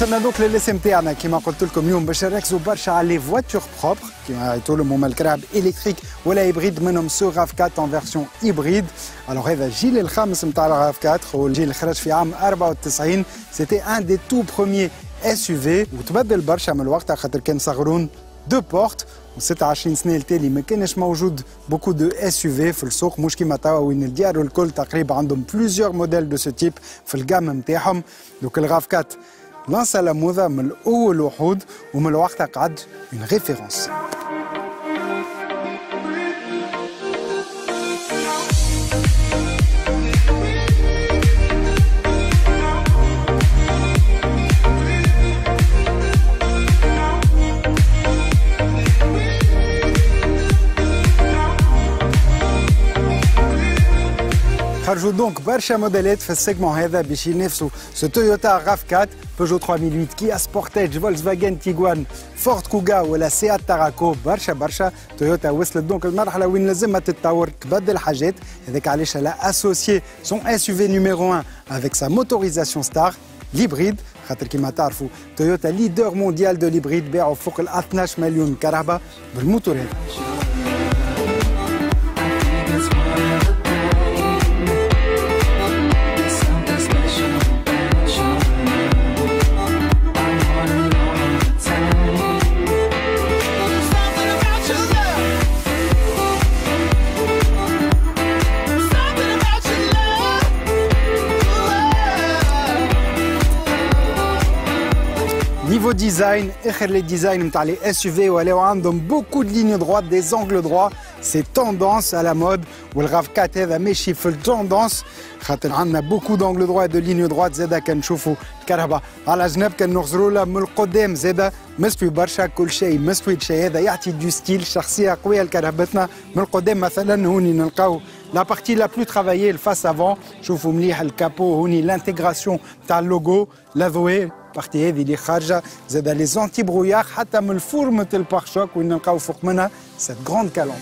وصلنا دوك للاسم تاعنا كيما قلت لكم اليوم باش نركزوا برشا على لي فواتور بروبر كيما عيطوا لهم هما الكراب الكتريك ولا هيبريد منهم سو راف 4 ان فيرسيون هيبريد. الوغ هذا الجيل الخامس نتاع الراف 4 والجيل اللي خرج في عام 94 سيتي ان دي تو بروميي اس يو في وتبدل برشا من الوقت خاطر كان صغرون دو بورت و26 سنه التالي ما كانش موجود بوكو دو اس يو في في السوق مش كيما توا وين الديار الكل تقريبا عندهم بليزيور موديل دو سو تيب في الجام نتاعهم. دوك الراف 4 لانسا لا موضه من الاول وحود ومن الوقت قعد اون ريفيرونس. خرجوا دونك برشا موديلات في السيجمون هذا باش ينافسوا سو تويوتا راف 4 بيجو 3008 كيا سبورتاج فولكسفاجن تيغوان فورد كوغا ولا سيات تاراكو برشا تويوتا وصلت دونك المرحله وين لازمها تتطور تبدل حاجات هذاك علاش لا اسوسيي سون اس يو في نيميرو 1 افيك سا موتوريزاسيون ستار l'hybride خاطر كيما تعرفوا تويوتا ليدر مونديال دو ليبريد باعوا فوق ال 12 مليون كهرباء بالموتور هذا. Niveau design, les designs نتاع les SUV ولاو عندهم beaucoup de lignes droites, des angles droits, c'est tendance à la mode. والراف 4 هذا ماشي في التوندونس خاطر عندنا beaucoup d'angles droits et de lignes droites زاده كنشوفوا الكهرباء على جنب كنغزروا لها من القدام زاده مستوي برشا كل شيء مستوي الشيء هذا يعطي دو ستيل شخصيه قويه لكهربتنا من القدام مثلا هوني نلقاو لا بارتي لا بلو ترافايي الفاس افون شوفوا مليح الكابو هوني لانتيغراسيون تاع اللوغو لافوي بارتي هذه اللي خارجه زاد لي زونتي برويار حتى من فورمه البارشوك وين نلقاو فوق منها سيت غروند كالون.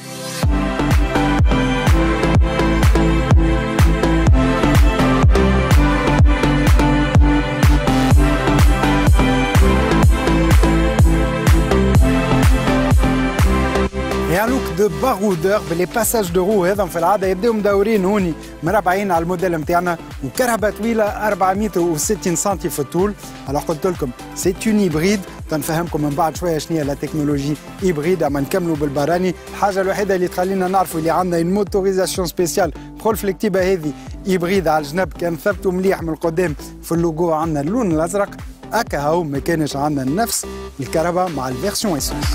un look de baroudeur les passages de roue هذا في العاده يبداو مدورين هوني مربعين على الموديل نتاعنا وكرهبه طويله 460 سم في الطول. alors قلت لكم سي اون هيبريد تنفهمكم من بعد شويه شنو هي لا تكنولوجي هيبريد اما نكملوا بالبراني. الحاجه الوحيده اللي تخلينا نعرفوا اللي عندنا une موتوريزاسيون سبيسيال بخل في الكتيبه هذه هيبريد على الجنب كان ثبتوا مليح من القدام في اللوجو عندنا اللون الازرق هكا هو ما كانش عندنا نفس الكهرباء مع الفيرسيون اسونس.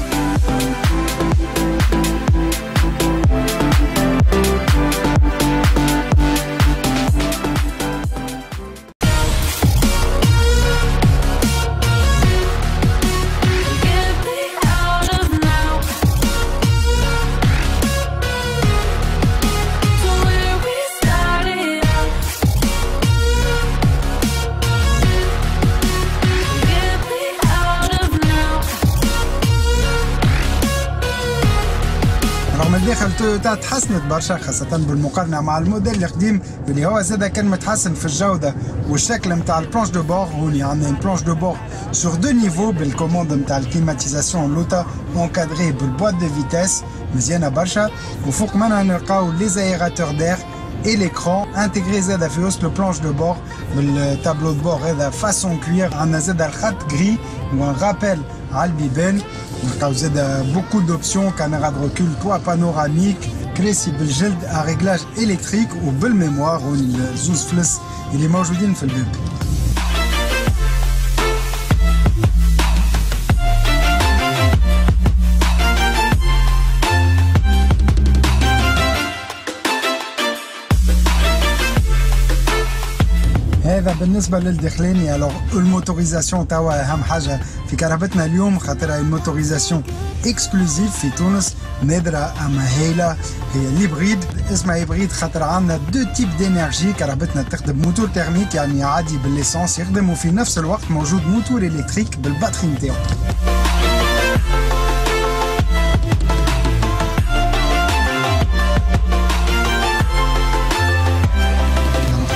داخل تويوتا تحسنت برشا خاصة بالمقارنة مع الموديل القديم اللي هو زادا كان متحسن في الجودة والشكل نتاع البلانش دو بور. هوني عندنا اون بلانش دو بور سور دو نيفو بالكوموند نتاع الكليماتيزاسيون لوتا اونكادري بالبوات دو فيتاس مزيانة برشا وفوق منها نلقاو لي زايراتور دير اي ليكرون انتيغري زادا في وسط البلانش دو بور بالتابلو دو بور هذا فاسون كوير. عندنا زادا الخط غري وان رابيل على البيبان نلقاو زادا بوكو دوبسيون كاميرا دو ريكول توا بانوراميك كراسي بالجلد ا ريغلاج الكتريك وبالميموار والزوز فلس اللي موجودين في الباب. هذا بالنسبة للداخلاني. الوغ الموتوريزاسيون توا أهم حاجة في كهربتنا اليوم خاطرها الموتوريزاسيون اكسكلوزيف في تونس نادرة أما هايلة هي الهيبريد. اسمها هيبريد خاطر عندنا دو تيب دينيرجي كهربتنا تخدم موتور تيرميك يعني عادي بالليسانس يخدم وفي نفس الوقت موجود موتور إلكتريك بالباتري نتاعو.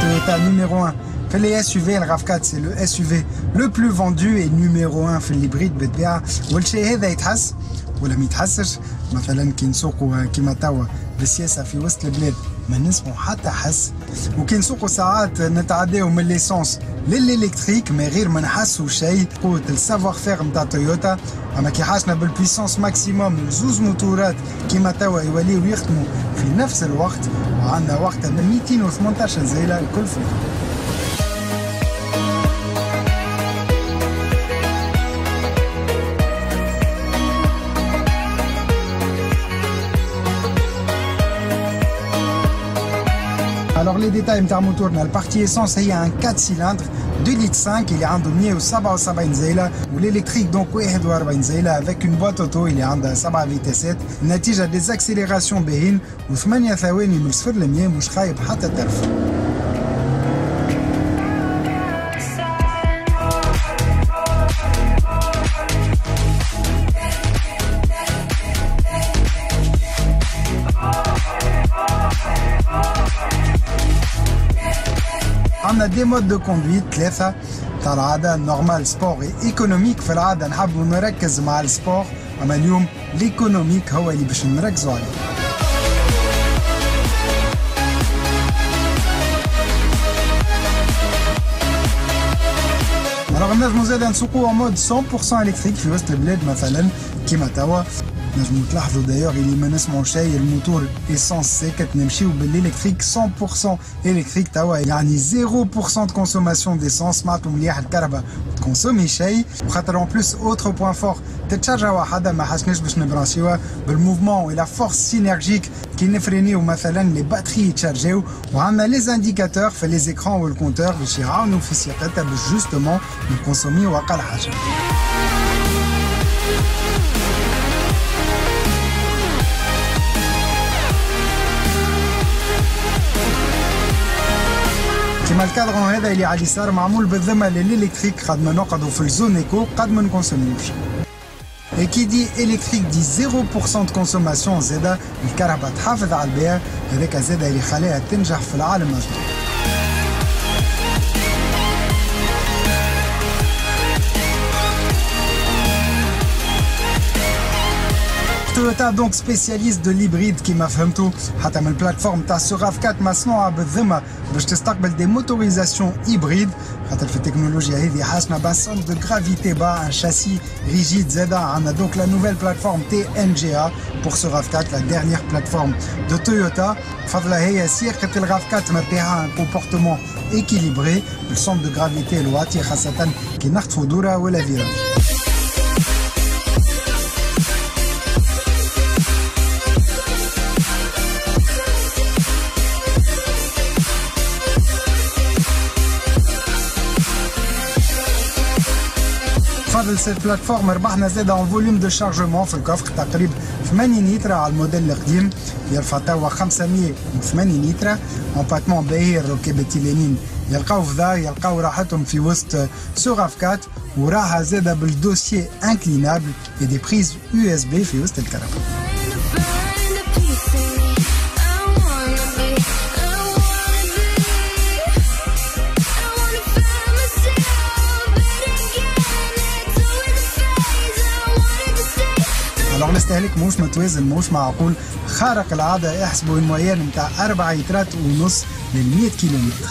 تويوتا نيميرو 1 في les SUV الRAV4 c'est le SUV le plus vendu et numéro 1 في الهيبريد بالطبيعة والشيء هذا يتحس ولا ما يتحسش مثلا كي نسوقوا كيما توا بالسياسة في وسط البلاد ما نسمعوا حتى حس وكي نسوقوا ساعات نتعداو من ليسونس للإلكتريك ما غير ما نحسوا شيء قوة السافوار فير نتاع تويوتا اما كي حاسنا بالبويسونس ماكسيموم زوز موتورات كيما توا يوليو يخدموا في نفس الوقت وعندنا وقتها 218 زيلة الكل في Alors les détails de moteur, la partie essence, il y a un 4 cylindres, 2 litres 5, il est en 177 زيلة والélectrique donc 41 زيلة avec une boîte auto, il est en 7 vitesses, نتيجة des accélérations باهين و8 ثواني من 0 ل 100 مش خايب حتى طرف. On a des modes de conduite ثلاثة تاع العادة نورمال سبور ايكونوميك في العادة نحبوا نركز مع السبور اما اليوم ليكونوميك هو اللي باش نركزوا عليه. Alors نجمو زادا نسوقوا en mode 100% électrique في وسط البلاد مثلا كيما توا نجمو تلاحظوا دايوغ اللي ما نسمعوا شيء الموتور ايسونس ساكت نمشيو بالالكتريك 100% الكتريك توا يعني 0% de consommation d'essence معناتو مليح الكهرباء تكونسومي شيء وخاطر اون بلوس اوتر بوان فور تتشارجا وحده ما حاجناش باش نبرانشيوها بالموفمون ولا فورس سينرجيك كي نفرينيو مثلا لي باتري يتشارجيو وعندنا لي زانديكاتور في لي زيكران والكونتور باش يعاونوا في سياقتها باش جوستومون نكونسوميو اقل حاجه. كيما الكادرون هذا اللي على اليسار معمول بالذمه للالكتريك قد ما نقعدوا في الزون ايكو قد ما نكونسوميوش. Et qui dit électrique dit 0% de consommation زادا الكهرباء تحافظ على البيئة هذاك زادا اللي خلاها تنجح في العالم أجمع. تويوتا دونك سبيسياليست دو ليبريد كيما فهمتوا حتى من البلاتفورم تاع سوغاف 4 مصنوعه بالذمه باش تستقبل دي موتوريزاسيون هيبريد خاطر في التكنولوجيا هذه حاسنا باسون دو غرافيتي با ان شاسي ريجيد زادا عندنا دونك لا نوفيل بلاتفورم تي ان جي ا بور سوغاف 4 لا ديرنيير بلاتفورم دو تويوتا فضلها هي سياقه الغاف 4 مبيعها ان كومبورتمون ايكيليبري السونت دو غرافيتي الواطي خاصه كي نخطفوا دوره ولا فيراج. فضل سيت بلاتفورم ربحنا زاده اون فوليوم دو شارجمون في الكفر تقريبا 80 لتر على الموديل القديم يرفع توا 580 لتر امباتمون باهي الركاب التيلانين يلقاو في دار يلقاو راحتهم في وسط سوغاف 4 وراها زاده بالدوسيي انكلينابل اي دي بريز يو اس بي في وسط الكهرباء. Alors الاستهلاك موش متوازن موش معقول خارق العادة يحسبوا المويان متاع 4 لترات ونص لل 100 كيلومتر.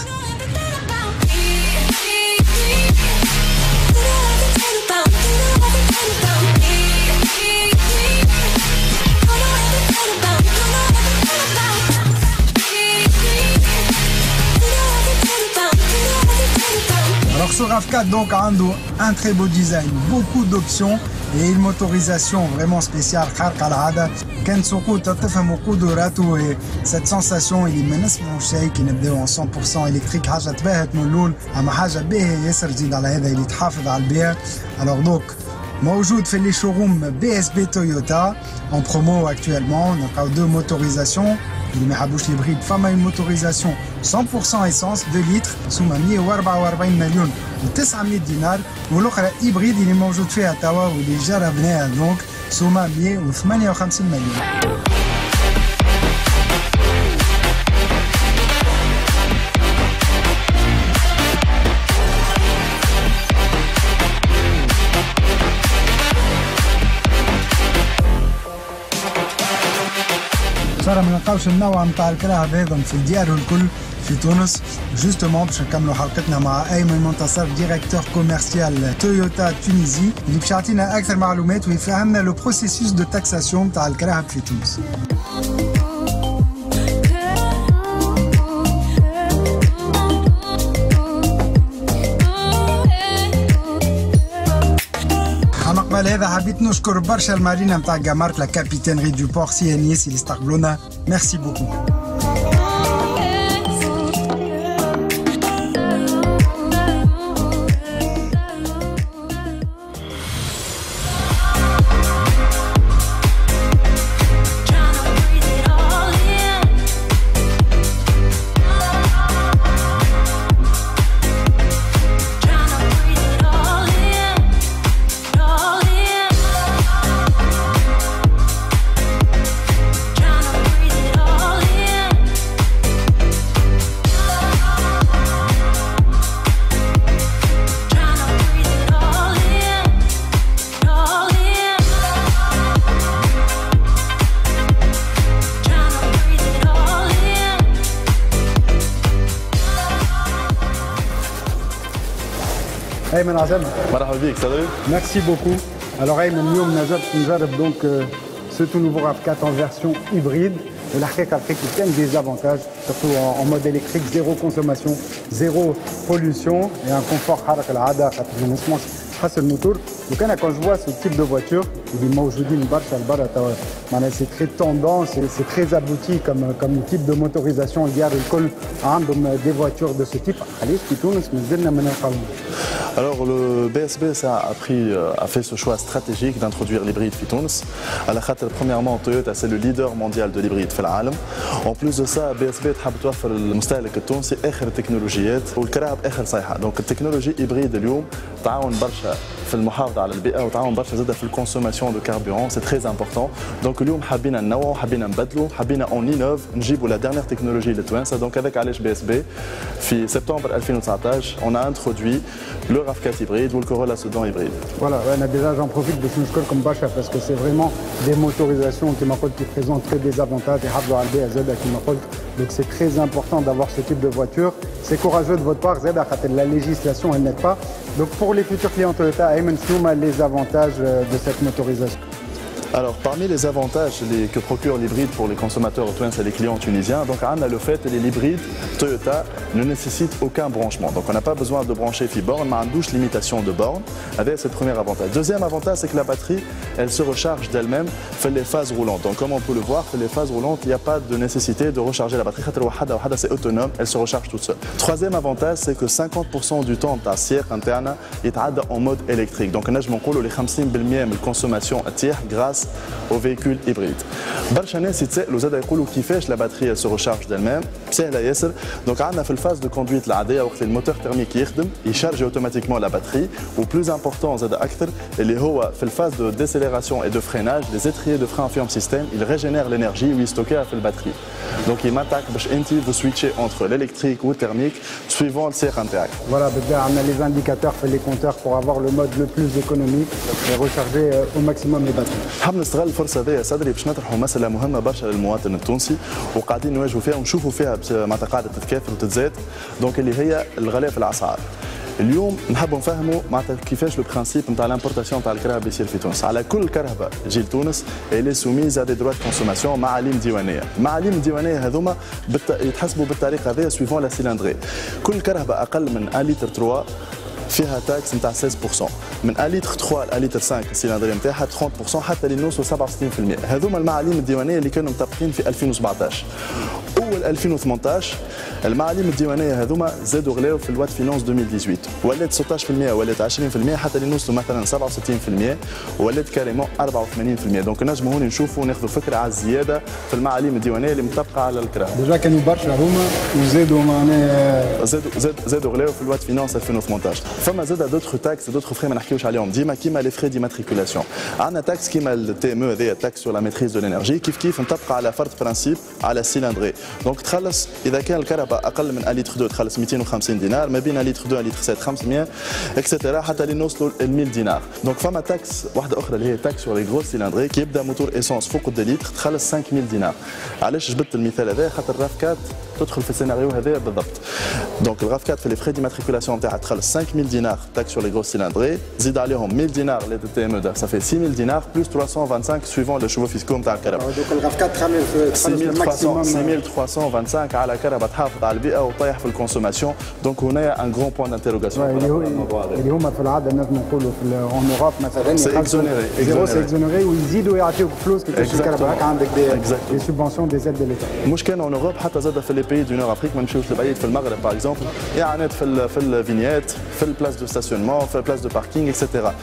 Alors sur RAV4 donc عنده un très beau design, beaucoup d'options et une motorisation vraiment spéciale خارقة العادة كان سوقو تفهموا قدراته cette sensation اللي ما نسمعوا شيء كي نبداو 100% الكتريك حاجة تباهت من اللون اما حاجة باهية ياسر تزيد على هذا اللي تحافظ على البيئة. alors donc موجود في لي شوروم بي اس بي تويوتا en promo actuellement نلقاو دو موتوريزاسيون اللي ما يحبوش الهيبريد فما اون موتوريزاسيون 100% ايسونس 2 لتر سوما 144 مليون و900 دينار والاخرى هيبريد اللي موجود فيها توا واللي جربناها دونك سوما 158 مليون. شرع ما نلقاوش النوع نتاع الكراهب هذم في الديار الكل في تونس. جوستومون باش نكملوا حلقتنا مع ايمن منتصر ديريكتور كوميرسيال تويوتا تونيزي اللي باش يعطينا اكثر معلومات ويفهمنا لو بروسيسوس دو تاكساسيون نتاع الكراهب في تونس. قبل هذا حبيت نشكر برشا المارينا نتاع جامارك لا كابيتانري دو بور سي ان اس اللي استقبلونا. ميرسي بوكو. ايمن عزام مرحبا بك صدري. ميرسي بوكو. Alors ايمن اليوم نجرب دونك ce tout nouveau RAV4 en version hybride. والحقيقه كاين des avantages surtout en mode électrique, zéro consommation, zéro pollution et un confort حركه العاده خاطر ما نسمعش حس الموتور. وكان quand je vois ce type de voiture اللي موجودين برشا لبرا توا معناها c'est très tendance et c'est très abouti comme type de motorisation. الديار الكل عندهم des voitures de ce type. علاش في تونس مازلنا ما نلقاوهمش؟ Alors le BSB a fait ce choix stratégique d'introduire l'hybride في تونس. على خاطر premièrement Toyota c'est le leader mondial de l'hybride في العالم. En plus de ça BSB تحب توفر للمستهلك التونسي اخر التكنولوجيات والكراهب اخر صيحه. دونك التكنولوجي هيبريد اليوم تعاون برشا في المحافظه على البيئه وتعاون برشا زاده في الكونسوماسيون دو كاربورون. سي تري امبورطون. دونك اليوم حبينا ننوعوا حبينا نبدلوا حبينا اون انوف نجيبوا لا ديرنيير تكنولوجي للتوانسه. دونك avec علاش BSB في سبتمبر 2019 on a introduit le RAV4 hybride ou le Corolla Sedan hybride. Voilà, déjà j'en profite de ce comme Bacha parce que c'est vraiment des motorisations qui présentent que des avantages et Hablo Albe à Zeda qui m'apporte. Donc c'est très important d'avoir ce type de voiture. C'est courageux de votre part, Zeda, la législation elle n'aide pas. Donc pour les futurs clients Toyota, Ayman Snouma, les avantages de cette motorisation. Alors, parmi les avantages que procure l'hybride pour les consommateurs et les clients tunisiens, donc on a le fait que l'hybride Toyota ne nécessite aucun branchement. Donc, on n'a pas besoin de brancher fi borne, mais on douche limitation de borne. Avec ce premier avantage. Deuxième avantage, c'est que la batterie, elle se recharge d'elle-même, fait les phases roulantes. Donc, comme on peut le voir, fait les phases roulantes, il n'y a pas de nécessité de recharger la batterie. C'est autonome, elle se recharge toute seule. Troisième avantage, c'est que 50% du temps, ta siège interne est en mode électrique. Donc, on a les 50% de consommation grâce aux véhicules hybrides. برشا ناس يتسائلوا زاد يقولوا كيفاش لا باتري se recharge d'elle-même. سهله ياسر. دونك عندنا في الفاز دو كوندويت العاديه وقت الموتور تيرميك يخدم يشارج اوتوماتيكمون لا باتري وبلوز امبورطون زاد اكثر اللي هو في الفاز دو ديسيليراسيون اي دو فريناج لي زيتريي دو فرين فيهم سيستيم il régénère l'énergie ويستوكيها في الباتري. دونك يمتعك باش انت تسويتشي entre l'électrique ou le thermique suivant السياق نتاعك. Voilà, on a les indicateurs et les compteurs pour avoir le mode le plus économique et recharger au maximum les batteries. حاب نستغل الفرصه هذه صدري باش نطرحوا مساله مهمه برشا للمواطن التونسي وقاعدين نواجهوا فيها ونشوفوا فيها معناتها قاعده تتكاثر وتتزاد. دونك اللي هي الغلاء في الاسعار. اليوم نحبوا نفهموا معناتها كيفاش لو برانسيب نتاع الامبورتاسيون تاع الكرهبه يصير في تونس. على كل كرهبه تجي لتونس اللي سوميز دي دروا كونسوماسيون معاليم ديوانيه. المعاليم الديوانيه هذوما يتحسبوا بالطريقه هذه سويفون لا سيلندري. كل كرهبه اقل من 1 لتر 3 فيها تاكس نتاع 16%. من 1 لتر 3 ل 1 لتر 5 السيلندري نتاعها 30% حتى اللي نوصلوا 67%. هذوما المعاليم الديوانيه اللي كانوا مطبقين في 2017. اول 2018 المعاليم الديوانيه هذوما زادوا غلاو في الوات فينانس 2018 ولات 16% ولات 20% حتى اللي نوصلوا مثلا 67% ولات كاريمون 84%. دونك نجموا هون نشوفوا ناخذوا فكره على الزياده في المعاليم الديوانيه اللي مطبقه على الكراهب. ديجا كانوا برشا هما وزادوا معناها زادوا غلاو في الوات فينانس 2018. فما زاد دوتر تاكس دوتر فري ما نحكيوش عليهم ديما كيما لي فري ديماتريكولاسيون. عندنا تاكس كيما التي ام او هذايا تاكس سور لا ميتريز دو لينيرجي كيف نطبق على فرض برانسيب على السيلندري. دونك تخلص اذا كان الكهرباء اقل من 1 لتر 2 تخلص 250 دينار، ما بين لتر 2 لتر 7 500 اكسترا حتى اللي نوصلوا ل 1000 دينار. دونك فما تاكس واحده اخرى اللي هي تاكس سور لي غروس سيلندري كي يبدا موتور ايسونس فوق 2 لتر تخلص 5000 دينار. علاش جبت المثال هذا؟ خاطر الراف 4 تدخل في السيناريو هذايا بالضبط. دونك الراف 4 في لي فري ديماتريكولاسيون تاعها تخلص 5000 دينار تاكس سور لي غروس سيلندري، زيد عليهم 1000 دينار لي تي ام او صافي 6000 دينار بلس 325 سويفون لو شوفو فيسكو نتاع الكهرباء. دونك الراف 4 6325 على كهرباء تحافظ على البيئه وطيح في الكونسوماسيون. دونك هنا ان غرون بوان دانتيروغاسيون اللي هما في العاده لازم نقولوا في اون اوروب مثلا سي اكزونيري ويزيدوا يعطيوك فلوس كي تمشي الكهرباء هكا عندك دي سوبونسيون دي زيد دو ليتا. مش كان اون اوروب حتى زاد في لي بيي دو نور افريك ما نمشيوش لبعيد في المغرب باغ اكزومبل اعانات في الفينيات في البلاس دو ستاسيونمون في البلاس دو باركينغ اكسيتيرا.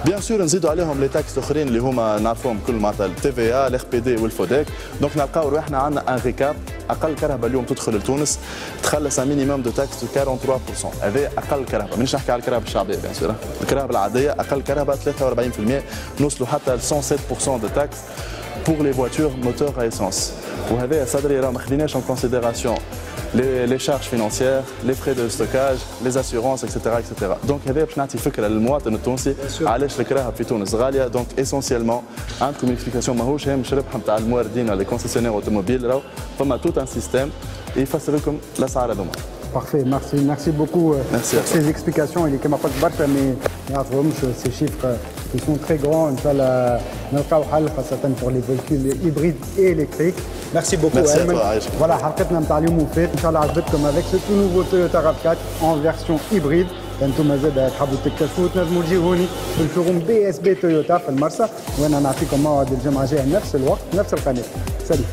بيان سور نزيدوا عليهم لي تاكس الاخرين اللي هما نعرفوهم كل معناتها التي في اي الار بي دي والفوديك. دونك نلقاو روحنا عندنا ان ريكاب اقل كهرباء اليوم تدخل لتونس تخلص ان مينيموم دو تاكس دو 43%. هذا اقل كهرباء، مانيش نحكي على الكهرباء الشعبيه بيان سور، الكهرباء العاديه اقل كهرباء 43%، نوصلوا حتى ل 107% دو تاكس pour les voitures moteurs à essence. وهذا صدري راه ما خديناش en considération les charges financières, les frais de stockage, les assurances, etc. Donc هذا باش نعطي فكره للمواطن التونسي علاش الكراهه في تونس غاليه. دونك اسونسيالمون عندكم اكسبليكاسيون ماهوش هامش ربح نتاع الموردين ولا لي كونسيسيونير اوتوموبيل، راهو فما توت ان سيستيم يفسر لكم الاسعار هذوما. Parfait, merci beaucoup pour ces explications. Il est comme pas برشا mais ces chiffres qui sont très grands. Inch'Allah نلقاو حل خاصة pour les véhicules hybrides et électriques. Merci beaucoup. Merci à toi. Voilà, حلقتنا نتاع اليوم وفات. Inch'Allah عجبتكم avec ce tout nouveau Toyota RAV4 en version hybride. انتم زاد تحبوا تكتشفوا تنجموا تجيوني في الشوروم بي اس بي تويوتا في المرسى، وانا نعطيكم موعد الجمعة الجاية نفس الوقت نفس القناة. سلام.